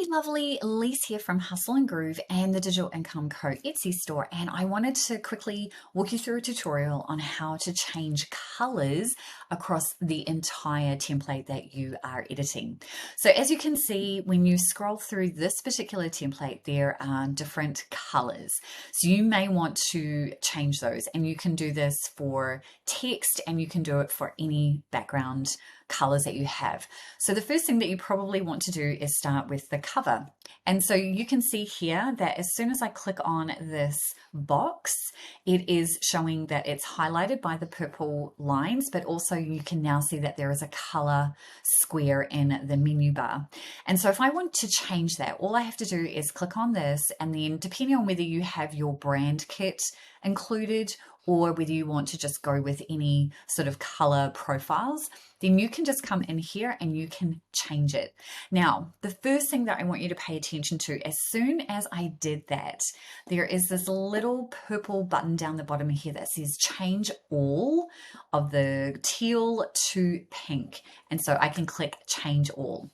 Lovely, Lise here from Hustle and Groove and the Digital Income Co. Etsy store, and I wanted to quickly walk you through a tutorial on how to change colors across the entire template that you are editing. So as you can see, when you scroll through this particular template, there are different colors. So you may want to change those, and you can do this for text and you can do it for any background colors that you have. So the first thing that you probably want to do is start with the cover. And so you can see here that as soon as I click on this box, it is showing that it's highlighted by the purple lines, but also you can now see that there is a color square in the menu bar. And so if I want to change that, all I have to do is click on this, and then depending on whether you have your brand kit included or whether you want to just go with any sort of color profiles, then you can just come in here and you can change it. Now, the first thing that I want you to pay attention to, as soon as I did that, there is this little purple button down the bottom here that says change all of the teal to pink. And so I can click change all.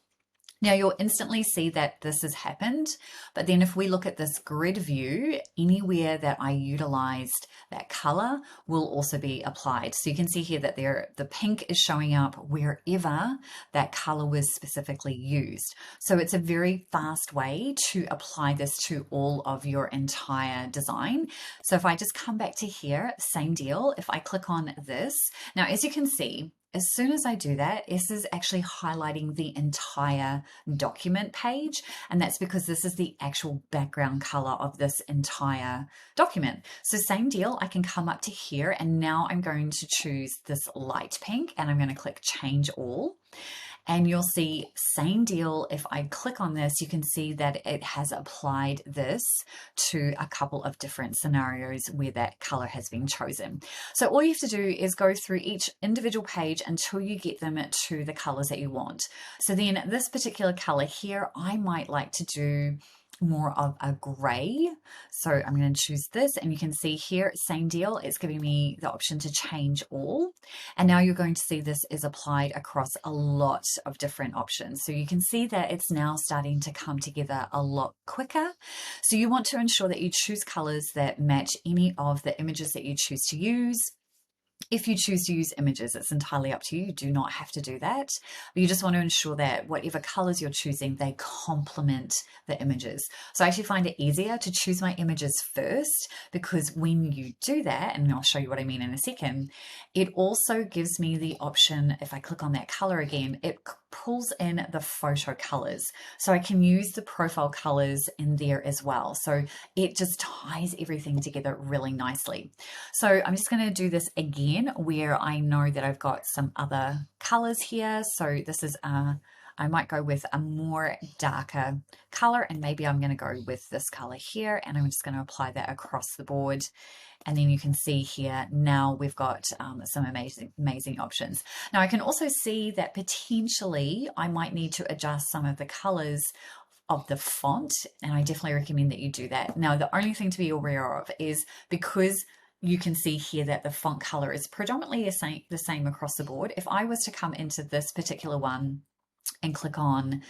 Now you'll instantly see that this has happened, but then if we look at this grid view, anywhere that I utilized that color will also be applied. So you can see here that the pink is showing up wherever that color was specifically used. So it's a very fast way to apply this to all of your entire design. So if I just come back to here, same deal. If I click on this, now as you can see, as soon as I do that, this is actually highlighting the entire document page, and that's because this is the actual background color of this entire document. So same deal, I can come up to here, and now I'm going to choose this light pink, and I'm going to click change all. And you'll see same deal. If I click on this, you can see that it has applied this to a couple of different scenarios where that color has been chosen. So all you have to do is go through each individual page until you get them to the colors that you want. So then this particular color here, I might like to do more of a gray. So I'm going to choose this, and you can see here, same deal. It's giving me the option to change all. And now you're going to see this is applied across a lot of different options. So you can see that it's now starting to come together a lot quicker. So you want to ensure that you choose colors that match any of the images that you choose to use. If you choose to use images, it's entirely up to you. You do not have to do that. But you just want to ensure that whatever colors you're choosing, they complement the images. So I actually find it easier to choose my images first, because when you do that, and I'll show you what I mean in a second, it also gives me the option, if I click on that color again, it pulls in the photo colors. So I can use the profile colors in there as well. So it just ties everything together really nicely. So I'm just going to do this again where I know that I've got some other colors here. So this is I might go with a more darker color, and maybe I'm going to go with this color here, and I'm just going to apply that across the board. And then you can see here, now we've got some amazing options. Now I can also see that potentially I might need to adjust some of the colors of the font, and I definitely recommend that you do that. Now the only thing to be aware of is, because you can see here that the font color is predominantly the same across the board. If I was to come into this particular one and click on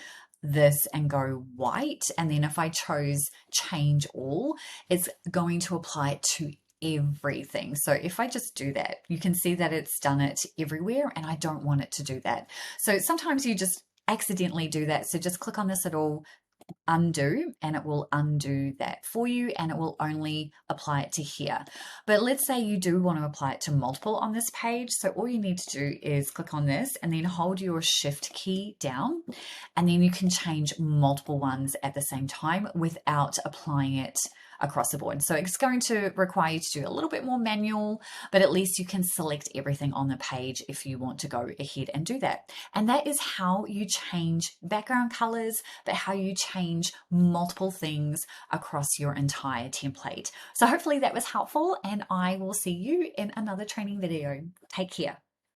this and go white, and then if I chose change all, it's going to apply it to everything. So if I just do that, you can see that it's done it everywhere, and I don't want it to do that. So sometimes you just accidentally do that. So just click on this little undo, and it will undo that for you, and it will only apply it to here. But let's say you do want to apply it to multiple on this page. So all you need to do is click on this and then hold your shift key down, and then you can change multiple ones at the same time without applying it across the board. So it's going to require you to do a little bit more manual, but at least you can select everything on the page if you want to go ahead and do that. And that is how you change background colors, but how you change multiple things across your entire template. So hopefully that was helpful, and I will see you in another training video. Take care.